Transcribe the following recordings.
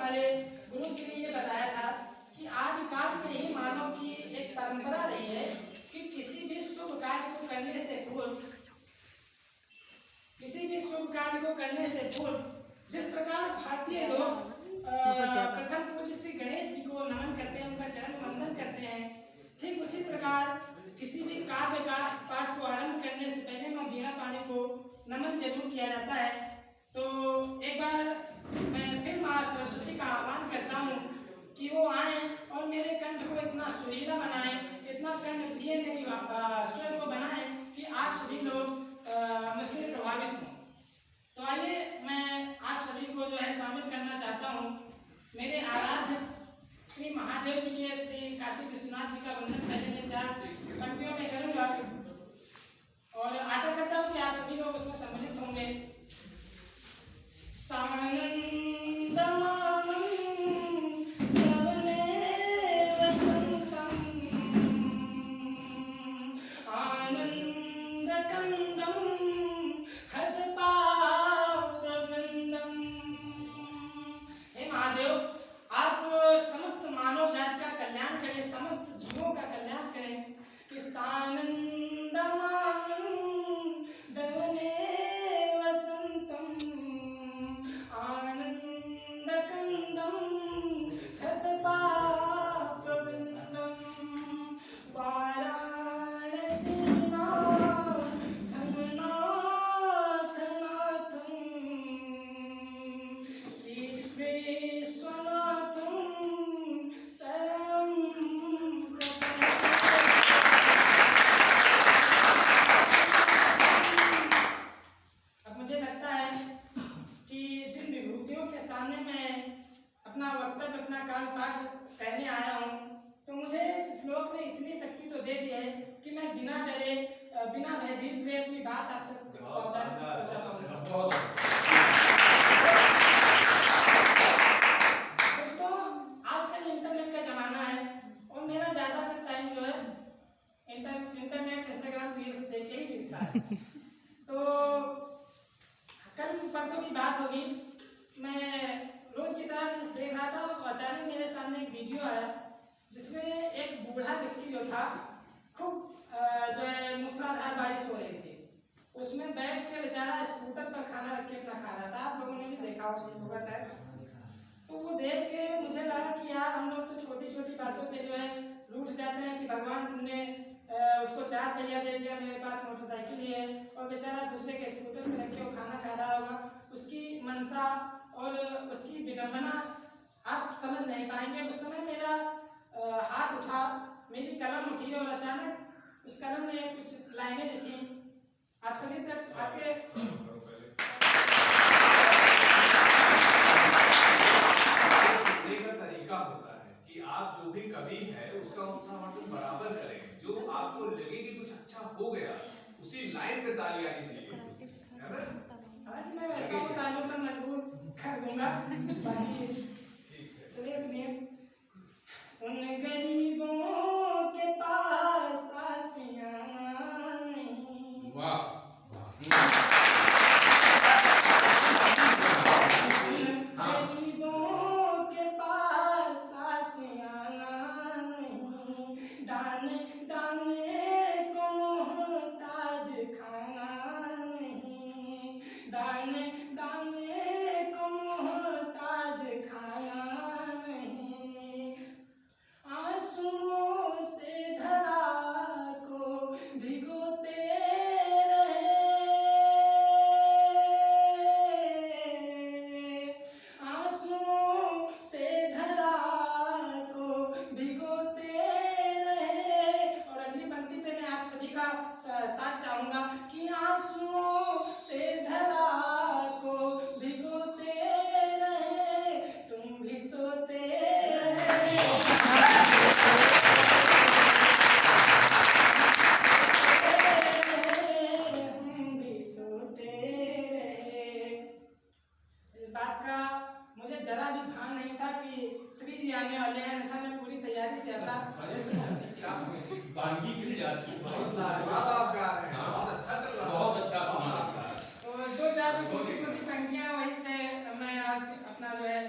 हमारे गुरु जी ने ये बताया था कि आदिकाल से ही मानव की एक परंपरा रही है कि किसी भी शुभ कार्य को करने से पूर्व जिस प्रकार भारतीय लोग प्रथम पूज्य श्री गणेश जी को नमन करते हैं, उनका चरण वंदन करते हैं, ठीक उसी प्रकार किसी भी काव्य का पाठ को आरंभ करने से पहले मां वीणा पाणी को नमन जरूर किया जाता है। तो एक बार मैं फिर मां सरस्वती का आह्वान करता हूँ कि वो आए और मेरे कंठ को इतना सुरीला बनाएं, इतना कंठ प्रिय मेरी स्वर को बनाएं कि आप सभी लोग मुझसे प्रभावित हों। तो आइए मैं आप सभी को जो है शामिल करना चाहता हूँ मेरे आराध्य श्री महादेव जी के श्री काशी विश्वनाथ जी का वंदन पहले से 4 पंक्तियों में करूँगा और आशा करता हूँ कि आप सभी लोग उसमें सम्मिलित होंगे। तो कल परसों की बात होगी, मैं रोज की तरह देख रहा था और अचानक मेरे सामने एक वीडियो आया जिसमें एक बूढ़ा व्यक्ति जो था खूब जो है मूसलाधार बारिश हो रही थी, उसमें बैठ के बेचारा स्कूटर पर खाना रख के अपना खा रहा था। आप लोगों ने भी देखा होगा शायद। तो वो देख के मुझे लगा कि यार हम लोग तो छोटी छोटी बातों पे जो है रूठ जाते हैं कि भगवान तुमने उसको 4 पहिया दे दिया, मेरे पास मोटरसाइकिल ही है और बेचारा दूसरे के स्कूटर में रख के वो खाना खा रहा होगा। उसकी मनसा और उसकी विडंबना आप समझ नहीं पाएंगे। उस समय मेरा हाथ उठा, मेरी कलम उठी और अचानक उस कलम में कुछ लाइनें लिखी। आप सभी तक आपके तरीका होता है कि आप जो भी कवि है उसका समर्थन बराबर करें। जो आपको लगे कि कुछ अच्छा हो गया उसी लाइन पे ताली आनी चाहिए, है ना? हालांकि मैं वैसा हूँ, तालियों पर मजबूर कर दूंगा। चलिए सुनिए। उन गरीबों के पास आसियाना नहीं। वाह। साथ चाहूंगा कि आंसुओं से धरा को भिगोते रहे, तुम भी सोते रहे। हम भी सोते रहे। इस बात का मुझे जरा भी भान नहीं था कि श्री जी आने वाले हैं, अन्यथा मैं पूरी तैयारी से आता। बानगी गिर जाती है। बहुत लाजवाब गा रहे हैं, बहुत अच्छा चल रहा है, बहुत अच्छा। तो 2-4 छोटी-छोटी पंक्तियां वहीं से मैं आज अपना जो है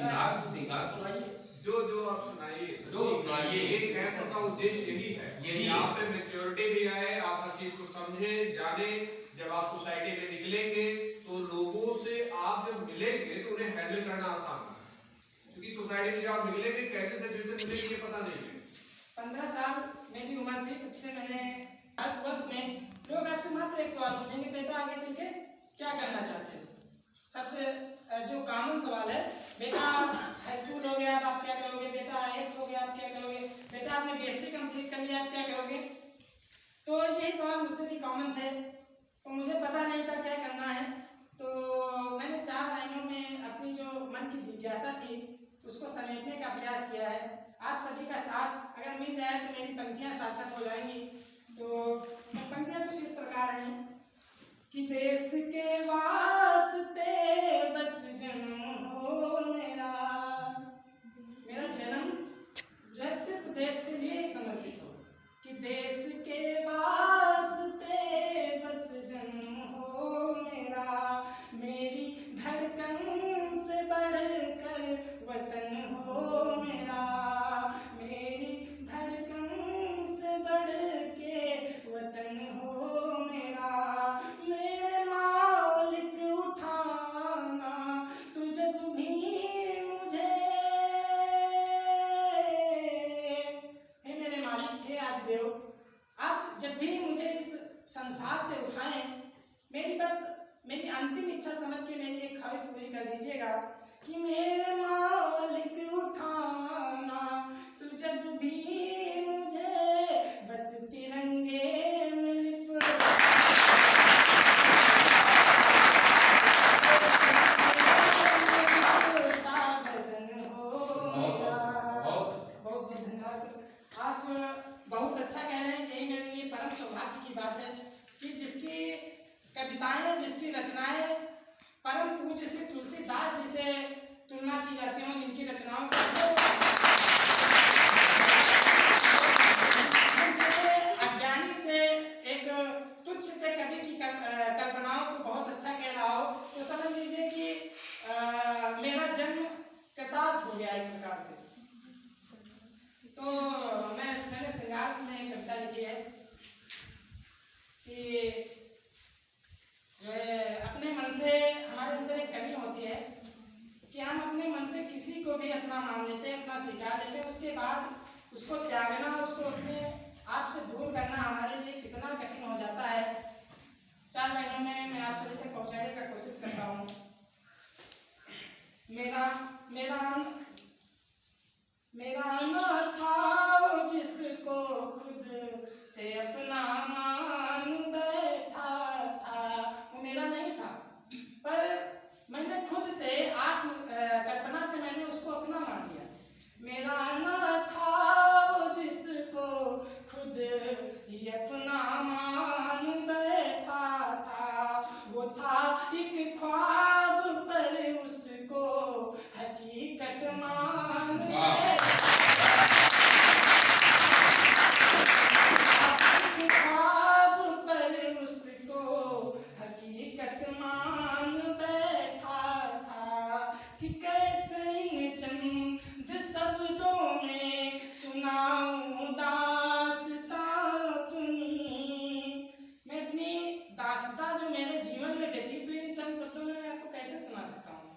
श्रृंगार सुनाइए। जो आप सुनाइए, जो सुनाइए। ये कैंप का उद्देश्य यही है, यहाँ पे मैच्योरिटी भी आए, आप हर चीज को समझे जाने। जब आप सोसाइटी में निकलेंगे तो लोगों से आप जब मिलेंगे तो उन्हें हैंडल करना आसान है, क्योंकि सोसाइटी में जब आप मिलेंगे कैसे सिचुएशन मिलेगी ये पता नहीं है। 15 साल मेरी उम्र थी, तब से मैंने भारतवर्ष में लोग आपसे मात्र एक सवाल पूछेंगे, बेटा आगे चल के क्या करना चाहते हो। सबसे जो कॉमन सवाल है, बेटा हाई स्कूल हो गया अब आप क्या करोगे, बेटा 8th हो गया आप क्या करोगे, बेटा आपने BSc कंप्लीट कर लिया आप क्या करोगे। तो यही सवाल मुझसे भी कॉमन थे, तो मुझे पता नहीं था क्या करना है। तो मैंने 4 लाइनों में अपनी जो मन की जिज्ञासा थी उसको समेटने का प्रयास किया है। आप सभी का साथ अगर मिल जाए तो मेरी पंक्तियाँ सार्थक हो जाएंगी। तो पंक्तियाँ कुछ इस प्रकार हैं कि देश के वास्ते बस जन्म हो मेरा जन्म जो है सिर्फ देश के लिए ही समर्पित हो, कि देश के वास्ते बस जन्म हो मेरा, मेरी धड़कन से बढ़कर वतन हो मेरा, मेरी धड़कन से बढ़ के वतन हो मेरा, मेरे मालिक उठाना तू जब भी मुझे, हे मेरे मालिक हे आदिदेव, आप जब भी मुझे इस संसार से उठाएं, मेरी अंतिम इच्छा समझ के मेरी एक ख्वाहिश पूरी कर दीजिएगा कि मेरे मालिक उठाना तू जब भी मुझे, बस तिरंगे में लिपटा बदन हो मेरा। बहुत धन्यवाद सर, आप बहुत अच्छा कह रहे हैं। यही मेरे लिए परम सौभाग्य की बात है कि जिसकी कविताएं, जिसकी रचनाएं परम पूज्य श्री तुलसीदास जी से तुलना की जाती हो, जिनकी रचनाओं को जैसे अज्ञानी से एक तुच्छ से कवि की कल्पनाओं को बहुत अच्छा कह रहा हो, तो समझ लीजिए कि मेरा जन्म कृतार्थ हो गया एक प्रकार से। तो मैंने श्रृंगार में एक कविता लिखी है कि अपने मन से, हमारे अंदर एक कमी होती है कि हम अपने मन से किसी को भी अपना मान लेते हैं, अपना स्वीकार लेते हैं, उसके बाद उसको त्यागना, उसको अपने आप से दूर करना हमारे लिए कितना कठिन हो जाता है। 4 लाइनों में मैं आप सभी तक पहुंचाने का कोशिश करता हूँ। मेरा ना था जिसको खुद से अपना मान बैठा था, वो मेरा नहीं था, पर मैंने खुद से आत्म कल्पना से मैंने उसको अपना मान लिया। मेरा ना था जिसको खुद ही अपना मान बैठा था, वो था एक ख्वाब पर उसको हकीकत मान बैठा, ख्वाब पर उसको हकीकत मान बैठा था, कि कैसे इन चंद शब्दों में सुनाऊं दास्तां अपनी। मैं अपनी दास्तां जो मेरे जीवन में बीती, तो इन चंद शब्दों में मैं आपको कैसे सुना सकता हूँ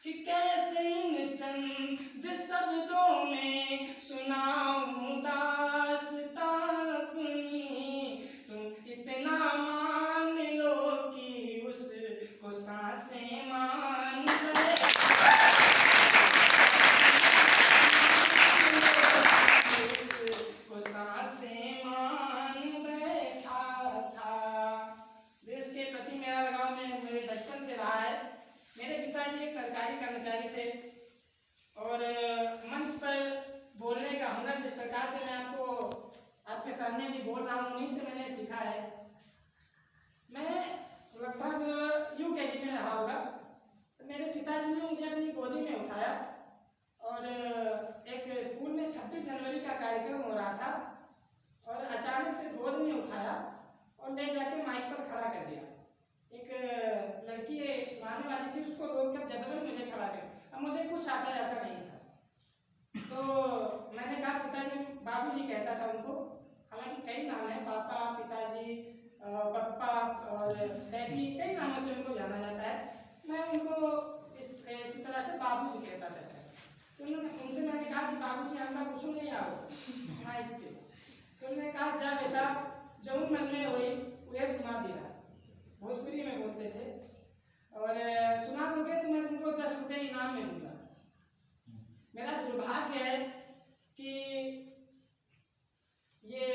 कि कैसे इन चंद शब्दों में सुनाऊं दास्तां अपनी। तुम इतना मान लो कि उसको सांसें मान ले, उसको सांसें मान बैठा था। देश के प्रति मेरा लगाव मेरे बचपन से रहा है। मेरे पिताजी एक सरकारी कर्मचारी थे और मंच पर बोलने का हुनर जिस प्रकार से मैं आपके सामने भी बोल रहा हूँ, उन्हीं से मैंने सीखा है। मैं लगभग UKG में रहा होगा, तो मेरे पिताजी ने मुझे अपनी गोदी में उठाया और एक स्कूल में 26 जनवरी का कार्यक्रम हो रहा था, और अचानक से गोद में उठाया और ले जाके माइक पर खड़ा कर दिया। एक लड़की सुनाने वाली थी, उसको रोककर जबरन मुझे खड़ा कर, अब मुझे कुछ आता जाता नहीं था। तो मैंने कहा पिताजी, बाबूजी कहता था उनको, हालांकि कई नाम है, पापा, पिताजी, पप्पा और डैडी, कई नामों से उनको जाना जाता है। मैं उनको इसी तरह से बाबूजी कहता था। तो उनसे मैंने कहा कि बाबूजी हमका कुछ नहीं आओ माइक पे। तो उन्होंने कहा जा बेटा, जो मन में हुई वह सुना दिया। भोजपुरी में बोलते थे, और सुना दोगे तो मैं तुमको 10 रुपये इनाम में दूंगा। मेरा दुर्भाग्य है कि ये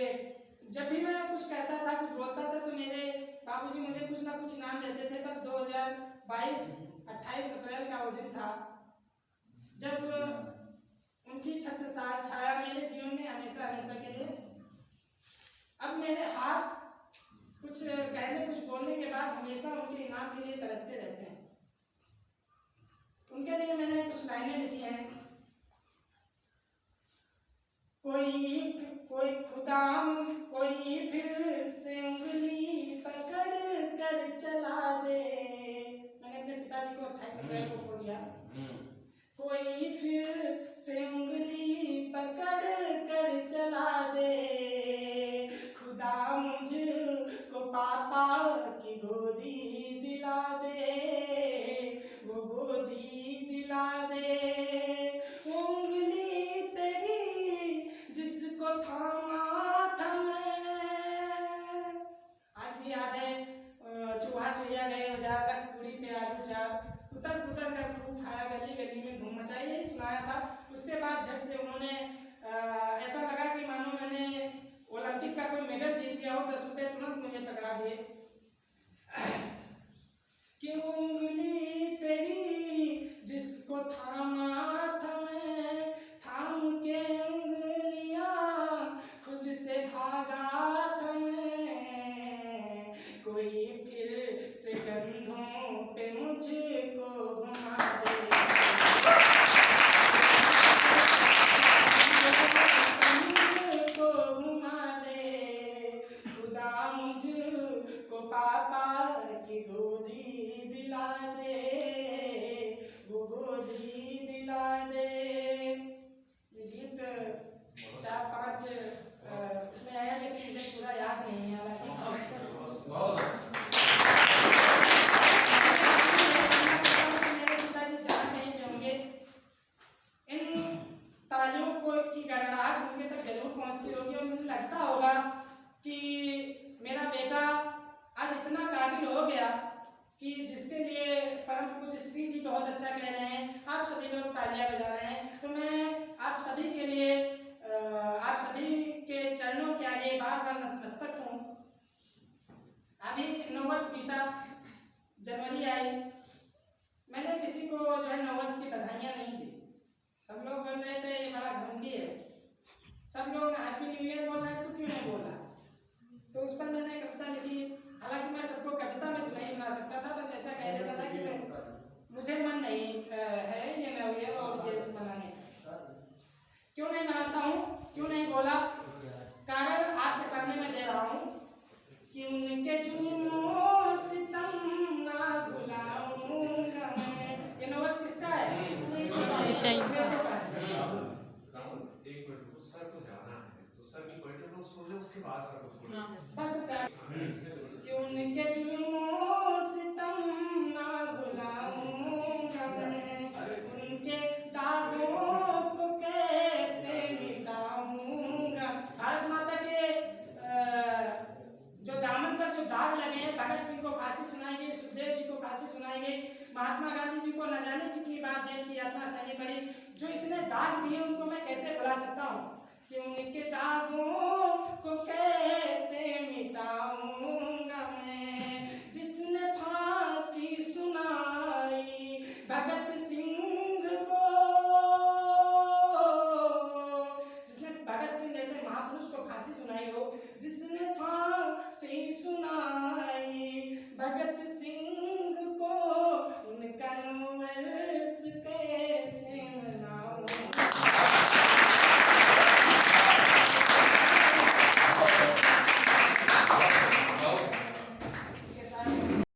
जब भी मैं कुछ कहता था, कुछ बोलता था, तो मेरे बाबूजी मुझे कुछ ना कुछ इनाम देते थे। पर 2022 28 अप्रैल का वो दिन था जब उनकी छाया मेरे जीवन में हमेशा हमेशा के लिए। अब मेरे हाथ कुछ कहने, कुछ बोलने के बाद हमेशा उनके इनाम के लिए तरसते रहते हैं। उनके लिए मैंने कुछ लाइनें लिखी हैं। कोई खुदा, कोई फिर से उंगली पकड़ कर चला दे। मैंने अपने पिताजी को 28 अप्रैल को खो दिया। कोई फिर से उंगली पकड़ कर चला दे, खुदा मुझको पापा की गोदी दिला दे, वो गोदी दिला दे। उंगली तेरी जिसको थामा था मैं, आज भी याद है। चूहा चुहिया गए बाजार, पूरी पे आलू चार, कुतर कुतर कर खूब खाया, गली गली में धूम मचाई, यही सुनाया था। उसके बाद झट से उन्होंने ऐसा लगा कि मानो मैंने ओलंपिक का कोई मेडल जीत गया हो, 10 रुपये तुरंत मुझे पकड़ा दिए कि उंगली तेरी जिसको थामा था मैं, थाम के उंगलियां खुद से भागा था मैं, कोई फिर से कंधों पे मुझको घुमा दे, मुझको घुमा दे, खुदा मुझको पापा की गोदी दिला दे, वो गोदी दिला दे। ये गीत 4-5 उसमें है, लेकिन मुझे पूरा याद नहीं है। हालांकि मेरे पिताजी जहाँ कहीं भी होंगे, इन तालियों को की गड़गड़ाहट उनके तक जरूर पहुँचती होगी, और मुझे लगता होगा कि मेरा बेटा आज इतना काबिल हो गया कि जिसके लिए परम पूज्य श्री जी बहुत अच्छा कह रहे हैं। आप सभी लोग तालियां बजा रहे हैं, तो मैं आप सभी के लिए, आप सभी के चरणों के आगे बार बार नतमस्तक हूँ। अभी 9 वर्ष बीता, जनवरी आई, मैंने किसी को जो है 9 वर्ष की बधाइयाँ नहीं दी। सब लोग बोल रहे थे ये बड़ा घमंडी है, सब लोग हैप्पी न्यू ईयर बोल रहे हैं, तो क्यों नहीं बोला? तो उस पर मैंने कविता लिखी। हालांकि मैं सबको कविता में तो नहीं सुना सकता था, बस ऐसा कह देता था कि मैं मुझे मन नहीं है ये न्यू ईयर और जेम्स मनाने का। क्यों नहीं मनाता हूँ, क्यों नहीं बोला? कारण आपके सामने मैं दे रहा हूँ कि उनके जुल्मों सितम ना भुलाऊंगा मैं। ये नवल किसका है? एक मिनट, सर को जाना है, तो सर की पोइट्री लोग सुन ले, उसके बाद सर को सुन। बस कि उनके जुल्मों सितम ना भुलाऊंगा मैं, उनके दागों को कैसे मिटाऊंगा। भारत माता के जो दामन पर जो दाग लगे हैं, भगत सिंह को फांसी सुनाई गई, सुखदेव जी को फांसी सुनाई गई, महात्मा गांधी जी को न जाने कितनी बार जेल की यातना सहनी पड़ी। जो इतने दाग दिए उनको मैं कैसे भुला सकता हूँ? कि उनके दागों को कैसे मिटाऊंगा मैं, जिसने फांसी सुनाई भगत सिंह को, जिसने भगत सिंह जैसे महापुरुष को फांसी सुनाई हो, जिसने फांसी सुनाई भगत सिंह को, उनका 9 वर्ष कैसे मनाऊं।